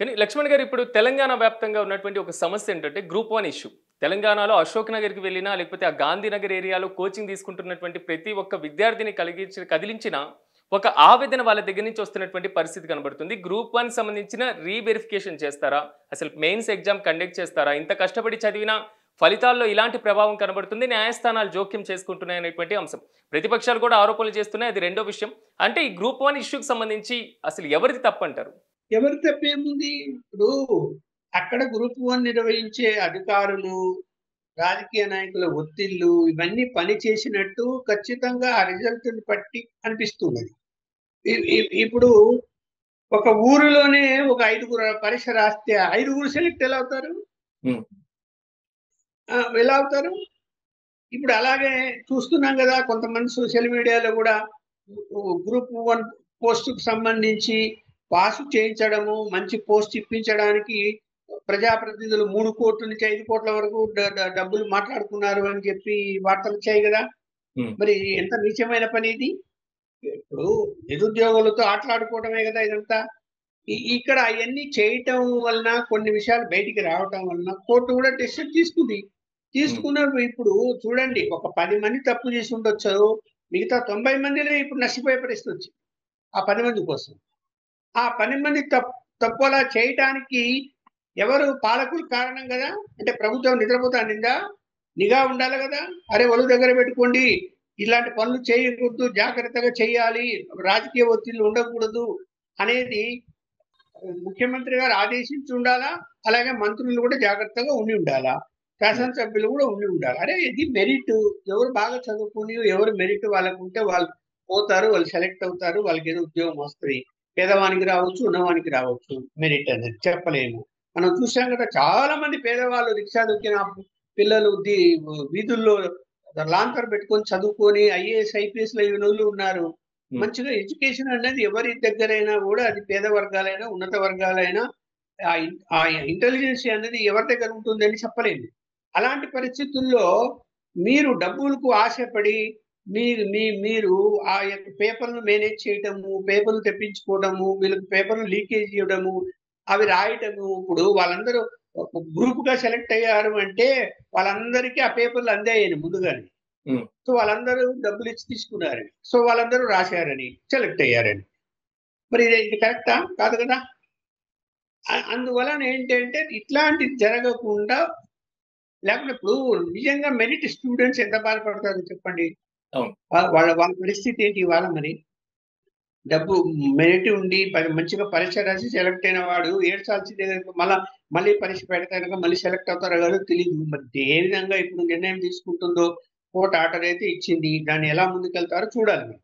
కానీ లక్ష్మణ్ గారు ఇప్పుడు తెలంగాణ వ్యాప్తంగా ఉన్నటువంటి ఒక సమస్య ఏంటంటే గ్రూప్ 1 ఇష్యూ. తెలంగాణలో అశోక్ నగర్‌కి వెళ్ళినా, లేకపోతే ఆ గాంధీనగర్ ఏరియాలో కోచింగ్ తీసుకుంటున్నటువంటి ప్రతి ఒక్క విద్యార్థిని కదిలించిన ఒక ఆవేదన వాళ్ళ దగ్గర నుంచి వస్తున్నటువంటి పరిస్థితి కనబడుతుంది. గ్రూప్ 1 సంబంధించిన రీవెరిఫికేషన్ చేస్తారా? అసలు మెయిన్స్ ఎగ్జామ్ కండక్ట్ చేస్తారా? ఇంత కష్టపడి చదివినా ఫలితాల్లో ఇలాంటి ప్రభావం కనబడుతుంది. న్యాయస్థానాలు జోక్యం చేసుకుంటున్నాయనేటువంటి అంశం. ప్రతిపక్షాలు కూడా ఆరోపణలు చేస్తున్నాయి. అది రెండో విషయం. అంటే ఈ గ్రూప్ 1 ఇష్యూకి సంబంధించి అసలు ఎవరిది తప్పంటారు? ఎవరి తప్పేముంది? ఇప్పుడు అక్కడ గ్రూప్ 1 నిర్వహించే అధికారులు, రాజకీయ నాయకుల ఒత్తిళ్ళు ఇవన్నీ పని చేసినట్టు ఖచ్చితంగా ఆ రిజల్ట్‌ని బట్టి అనిపిస్తున్నది. ఇప్పుడు ఒక ఊరిలోనే ఒక 5గురు పరీక్ష రాస్తే 5గురు సెలెక్ట్ ఎలా అవుతారు? హ్మ్. ఎలా అవుతారు? ఇప్పుడు అలాగే చూస్తున్నాం గదా! కొంతమంది సోషల్ మీడియాలో గూడా గ్రూప్ 1 పోస్ట్‌కి సంబంధించి పాస్ చేయించడము, మంచి పోస్ట్ ఇప్పించడానికి ప్రజాప్రతినిధులు 3,00,00,000 నుంచి 5,00,00,000 వరకు డబ్బులు మాట్లాడుకున్నారు అని చెప్పి వార్తలొచ్చాయి గదా! హ్మ్. మరి ఎంత నీచమైన పని ఇది? ఇప్పుడు నిరుద్యోగులతో ఆటలాడుకోవడమే గదా ఇదంతా. ఇక్కడ అయన్నీ చేయటం వలన కొన్ని విషయాలు బయటికి రావటం వలన కోర్టు గూడా డెసిషన్ తీసుకుంది. హ్మ్. తీసుకున్నప్పుడు ఇప్పుడు చూడండి, ఒక 10 మంది తప్పు చేసి ఉండొచ్చు. మిగతా 90 మందినే ఇప్పుడు నష్టపోయే పరిస్థితొచ్చింది. ఆ 10 మంది కోసం. ఆ 10 మంది తప్పు అలా చేయటానికి ఎవరు పాలకులు కారణం గదా! అంటే ప్రభుత్వం నిద్రపోతాండిందా? నిఘా ఉండాలి గదా! అరే! ఒళ్ళు దగ్గర పెట్టుకోండి. ఇలాంటి పనులు చేయకూడదు. జాగ్రత్తగా చేయాలి. రాజకీయ ఒత్తిళ్లు ఉండకూడదు అనేది ముఖ్యమంత్రి గారు ఆదేశించి ఉండాలా? అలాగే మంత్రులు కూడా జాగ్రత్తగా ఉండి ఉండాలా? హ్మ్. శాసనసభ్యులు కూడా ఉండి ఉండాలి. అరే! ఇది మెరిట్. ఎవరు బాగా చదువుకొని ఎవరు మెరిట్ వాళ్ళకుంటే వాళ్ళు పోతారు. వాళ్ళు సెలెక్ట్ అవుతారు. వాళ్ళకేదో ఉద్యోగం వస్తది. పేదవానికి రావచ్చు, ఉన్నవానికి రావచ్చు మెరిట్ అనేది చెప్పలేము. మనం చూసాం కదా! చాలా మంది పేదవాళ్ళు రిక్షా దొక్కిన పిల్లలు వీధుల్లో లాంతర్ పెట్టుకొని చదువుకొని ఐఏఎస్, ఐపీఎస్‌లు అయినోళ్ళు ఉన్నారు. హ్మ్. మంచిగా ఎడ్యుకేషన్ అనేది ఎవరి దగ్గరైనా గూడా అది పేద వర్గాలైనా, ఉన్నత వర్గాలైనా ఆ ఇంటెలిజెన్సీ అనేది ఎవరి దగ్గర ఉంటుందని చెప్పలేము. అలాంటి పరిస్థితుల్లో మీరు డబ్బులకు ఆశపడి మీరు ఆ యొక్క పేపర్‌లు మేనేజ్ చేయటము, పేపర్‌లు తెప్పించుకోవడము, వీళ్ళకి పేపర్‌లు లీకేజ్ ఇయ్యడము, అవి రాయటము. ఇప్పుడు వాళ్ళందరూ ఒక గ్రూప్‌గా సెలెక్ట్ అయ్యారు అంటే వాళ్ళందరికీ ఆ పేపర్‌లు అందాయని ముందుగానే. హ్మ్. సో, వాళ్ళందరూ డబ్బులిచ్చి తీసుకున్నారని. సో, వాళ్ళందరూ రాశారని, సెలెక్ట్ అయ్యారని. మరి ఇది కరెక్టా? కాదు కదా! అందువలన ఏంటంటే ఇట్లాంటిది జరగకుండా లేకపోతే ఇప్పుడు నిజంగా మెరిట్ స్టూడెంట్స్ ఎంత బాధపడతారో చెప్పండి. అవును. వాళ్ళ వాళ్ళ పరిస్థితి ఏంటి ఇవాళ మరి? డబ్బు మెరిట్ ఉండి మంచిగా పరీక్ష రాసి సెలెక్ట్ అయిన వాడు ఏడ్చాల్సిందే గనుక మళ్ళీ పరీక్ష పెడితే గనక మళ్ళీ సెలెక్ట్ అవుతారో కాదో తెలీదు. మరి ఏ విధంగా ఇప్పుడు నిర్ణయం తీసుకుంటుందో కోర్ట్ ఆర్డర్ అయితే ఇచ్చింది. దాన్ని ఎలా ముందుకెళ్తారో చూడాలి మరి.